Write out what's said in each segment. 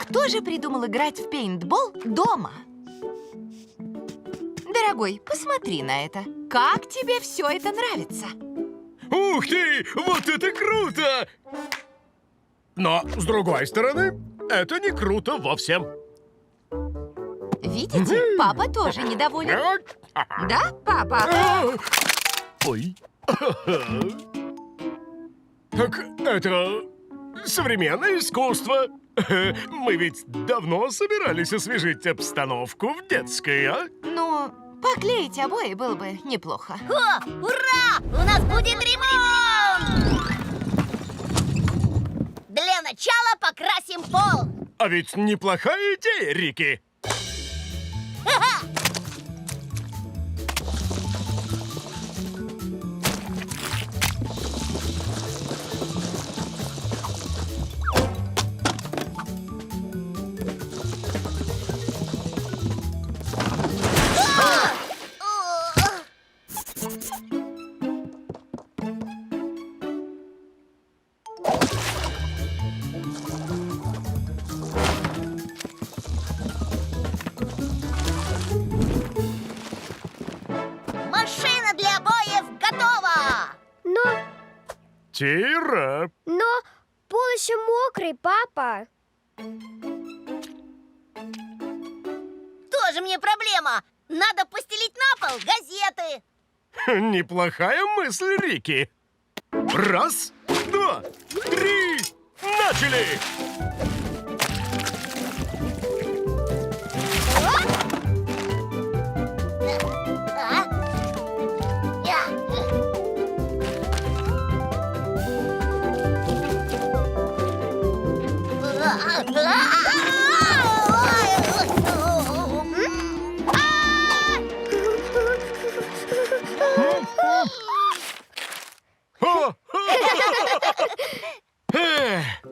кто же придумал играть в пейнтбол дома? Дорогой, посмотри на это. Как тебе все это нравится? Ух ты! Вот это круто! Но, с другой стороны, это не круто вовсе. Видите, папа тоже недоволен. Да, папа? Ой. Так это современное искусство. Мы ведь давно собирались освежить обстановку в детской, а? Ну, поклеить обои было бы неплохо. О, ура! У нас будет ремонт! Для начала покрасим пол. А ведь неплохая идея, Рики. Машина для обоев готова! Тира. Но пол еще мокрый, папа. Тоже мне проблема. Надо постелить на пол газеты. Неплохая мысль, Рики. Раз, два, три. Начали!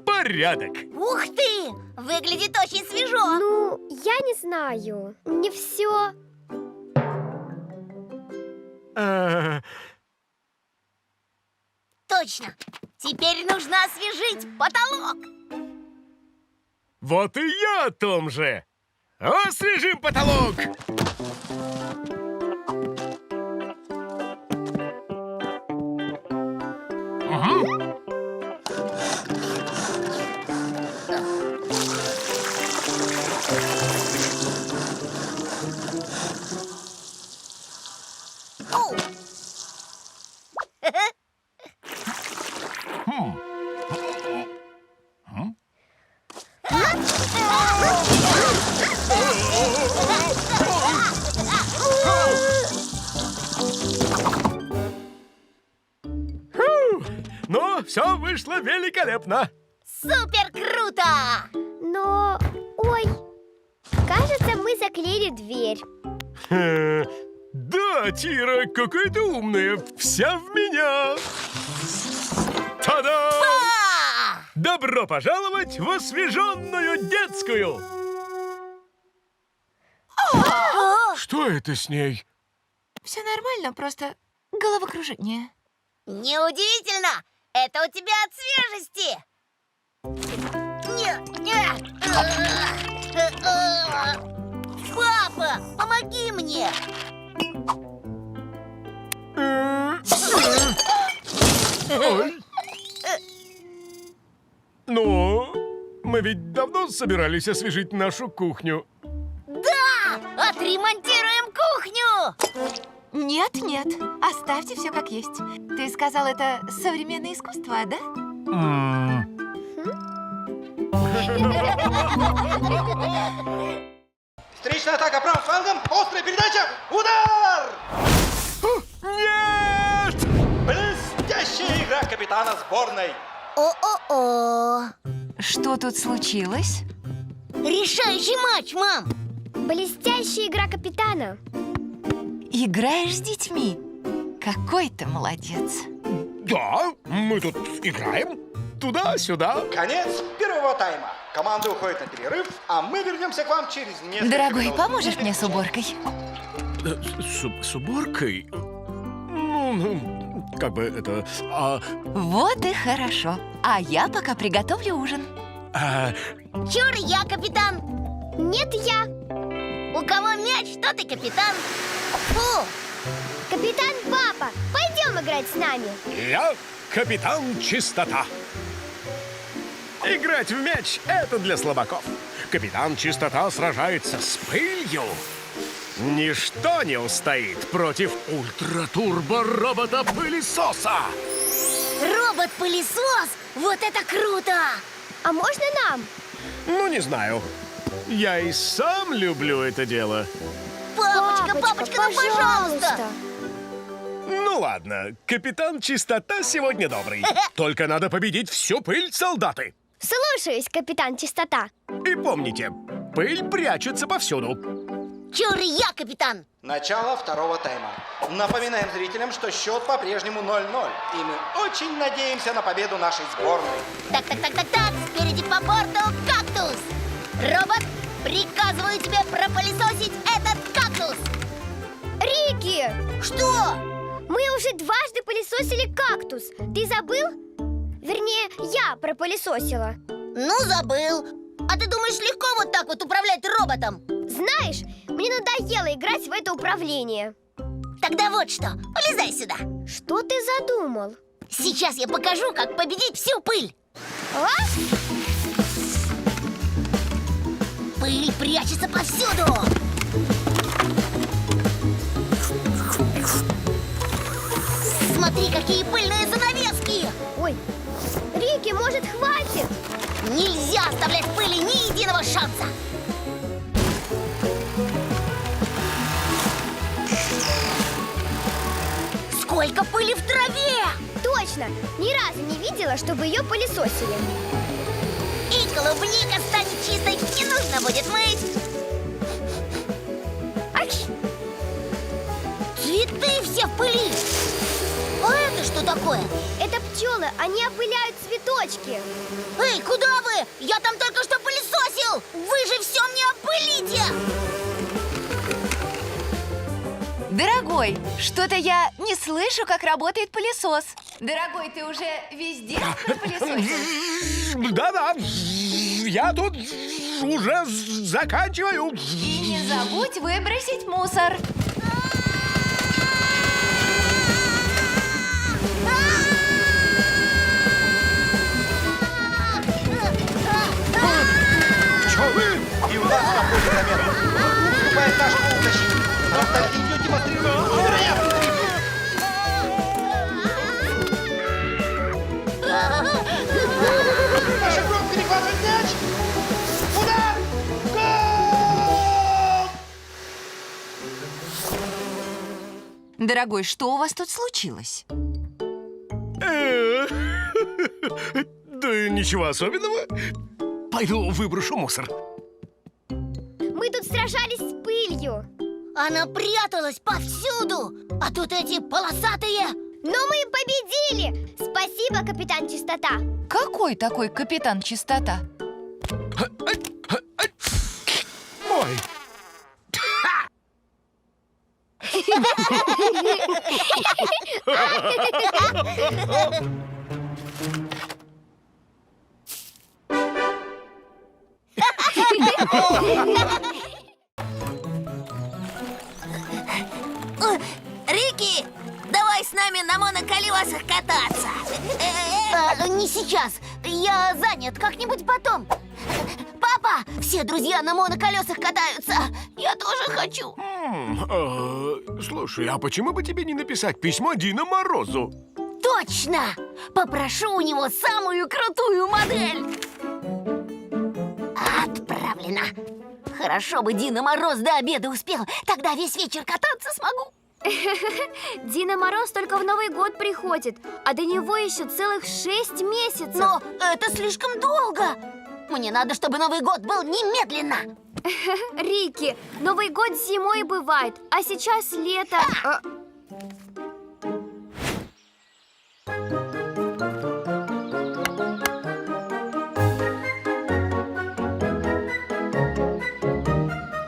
Порядок. Ух ты! Выглядит очень свежо. Ну, я не знаю. Не все. Точно. Теперь нужно освежить потолок. Вот и я о том же. Освежим потолок. Оу. Ну, все вышло великолепно. Супер круто! Но... Ой, кажется, мы заклеили дверь. Да, Тира, какая ты умная. Вся в меня. Та-дам! А! Добро пожаловать в освеженную детскую. Что это с ней? Все нормально, просто головокружение. Неудивительно! Это у тебя от свежести! Папа, помоги мне! Ой. Ну, мы ведь давно собирались освежить нашу кухню. Да! Отремонтируем кухню! Нет, нет, оставьте все как есть. Ты сказал, это современное искусство, да? Встречная атака правым флангом, острая передача, удар! Нет! Блестящая игра капитана сборной. О-о-о! Что тут случилось? Решающий матч, мам! Блестящая игра капитана. Играешь с детьми? Какой ты молодец. Да, мы тут играем. Туда-сюда. Конец первого тайма. Команда уходит на перерыв, а мы вернемся к вам через несколько Дорогой, минут. поможешь мне с уборкой? С уборкой? Ну, как бы это... Вот и хорошо. А я пока приготовлю ужин. Чур, я капитан. Нет, я. У кого мяч, тот и капитан. Фу! Капитан Папа, пойдем играть с нами. Я капитан Чистота. Играть в мяч — это для слабаков. Капитан Чистота сражается с пылью. Ничто не устоит против ультра-турбо-робота-пылесоса. Робот-пылесос! Вот это круто! А можно нам? Ну, не знаю. Я и сам люблю это дело. Папочка, папочка, ну пожалуйста! Ну ладно, капитан Чистота сегодня добрый. Только надо победить всю пыль, солдаты. Слушаюсь, капитан Чистота. И помните, пыль прячется повсюду. Чур, я капитан! Начало второго тайма. Напоминаем зрителям, что счет по-прежнему 0-0. И мы очень надеемся на победу нашей сборной. Так, спереди по борту кактус! Робот, приказываю тебе пропылесосить этот кактус! Рики, Что? мы уже дважды пылесосили кактус. Ты забыл? Вернее, я пропылесосила. Ну, забыл. А ты думаешь, легко вот так вот управлять роботом? Знаешь, мне надоело играть в это управление. Тогда вот что, полезай сюда. Что ты задумал? Сейчас я покажу, как победить всю пыль. А? Пыль прячется повсюду. Смотри, какие пыльные занавески. Ой, Рики, может, хватит? Нельзя оставлять пыли ни единого шанса. Сколько пыли в траве! Точно, ни разу не видела, чтобы ее пылесосили. И клубника станет чистой, не нужно будет мыть. Ач! Цветы все в пыли. А это что такое? Это пчелы, они опыляют цветочки. Эй, куда вы? Я там только что пылесосил! Вы же все мне опылите! Дорогой, что-то я не слышу, как работает пылесос. Дорогой, ты уже везде пропылесосил? Да-да, я тут уже заканчиваю. И не забудь выбросить мусор. Пчелы! И у нас какой-то замена. Наступает наш полузащитник. Ностальгию демонстрирует невероятный дрифт. Наш игрок перехватывает мяч. Удар! Гол! Дорогой, что у вас тут случилось? Да ничего особенного. Пойду выброшу мусор. Мы тут сражались с пылью. Она пряталась повсюду, а тут эти полосатые. Но мы победили! Спасибо, капитан Чистота. Какой такой капитан Чистота? Ой. Рики, давай с нами на моноколесах кататься. Не сейчас. Я занят. Как-нибудь потом. Папа, все друзья на моноколесах катаются. Я тоже хочу. Слушай, а почему бы тебе не написать письмо Дину Морозу? Точно! Попрошу у него самую крутую модель. Отправлено. Хорошо бы Дина Мороз до обеда успел. Тогда весь вечер кататься смогу. Дина Мороз только в Новый год приходит, а до него еще целых 6 месяцев. Но это слишком долго. Мне надо, чтобы Новый год был немедленно. Рики, Новый год зимой бывает, а сейчас лето.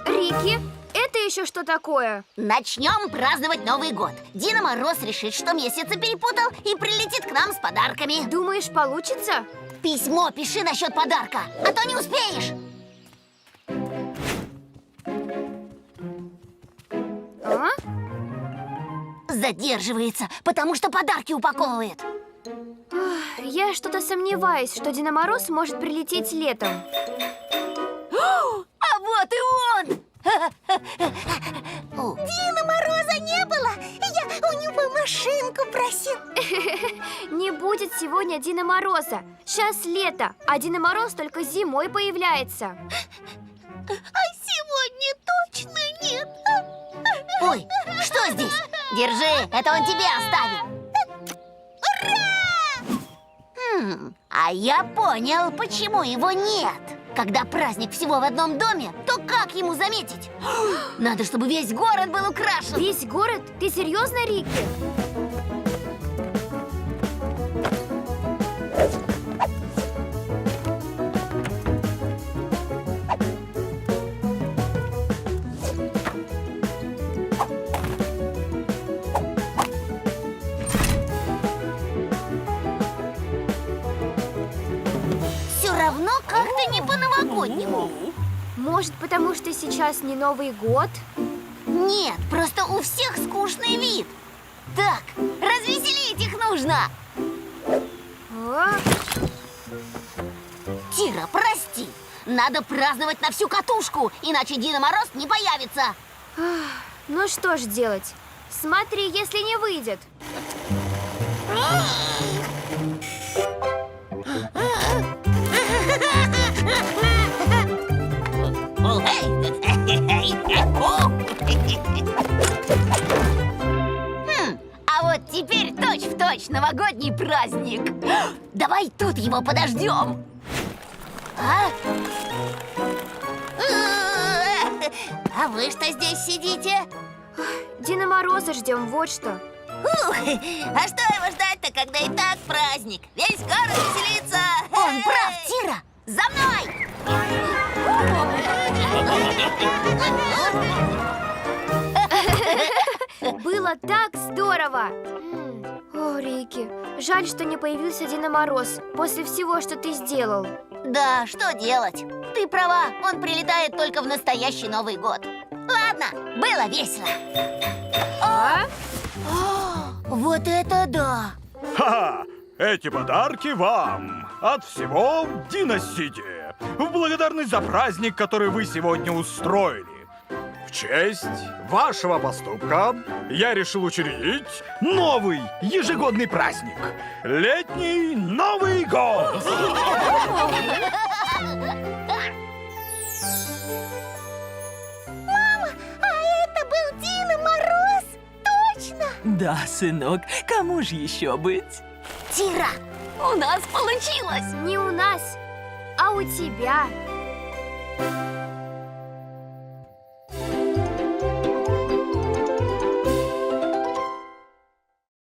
Рики, это еще что такое? Начнем праздновать Новый год. Дина Мороз решит, что месяцы перепутал и прилетит к нам с подарками. Думаешь, получится? Письмо пиши насчет подарка, а то не успеешь. А? Задерживается, потому что подарки упаковывает. Я что-то сомневаюсь, что Дед Мороз может прилететь летом. А вот и он! Деда Мороза не было. Я у него машинку просил. Не будет сегодня Деда Мороза. Сейчас лето, а Дед Мороз только зимой появляется. А сегодня точно нет. Ой, что здесь? Держи, это он тебе оставил. Ура! А я понял, почему его нет. Когда праздник всего в одном доме, то как ему заметить? Надо, чтобы весь город был украшен. Весь город? Ты серьезно, Рикки? Все равно как-то не по-новогоднему. Может, потому что сейчас не Новый год? Нет, просто у всех скучный вид. Так, развеселить их нужно. А? Тира, прости. Надо праздновать на всю катушку, иначе Дед Мороз не появится. Ну что ж делать? Смотри, если не выйдет. А вот теперь точь-в-точь новогодний праздник. Давай тут его подождем. А? А вы что здесь сидите? Деда Мороза ждем, вот что. А что его ждать-то, когда и так праздник? Весь город веселится. Он прав, Тира. За мной! Было так здорово! О, Рикки, жаль, что не появился Дед Мороз после всего, что ты сделал. Да, что делать? Ты права, он прилетает только в настоящий Новый год. Ладно, было весело. Вот это да! Ха-ха! Эти подарки вам от всего Династии. В благодарность за праздник, который вы сегодня устроили. В честь вашего поступка я решил учредить новый ежегодный праздник. Летний Новый год! А это был Дед Мороз? Точно! Да, сынок, кому же еще быть? Тира, у нас получилось! Не у нас, а у тебя.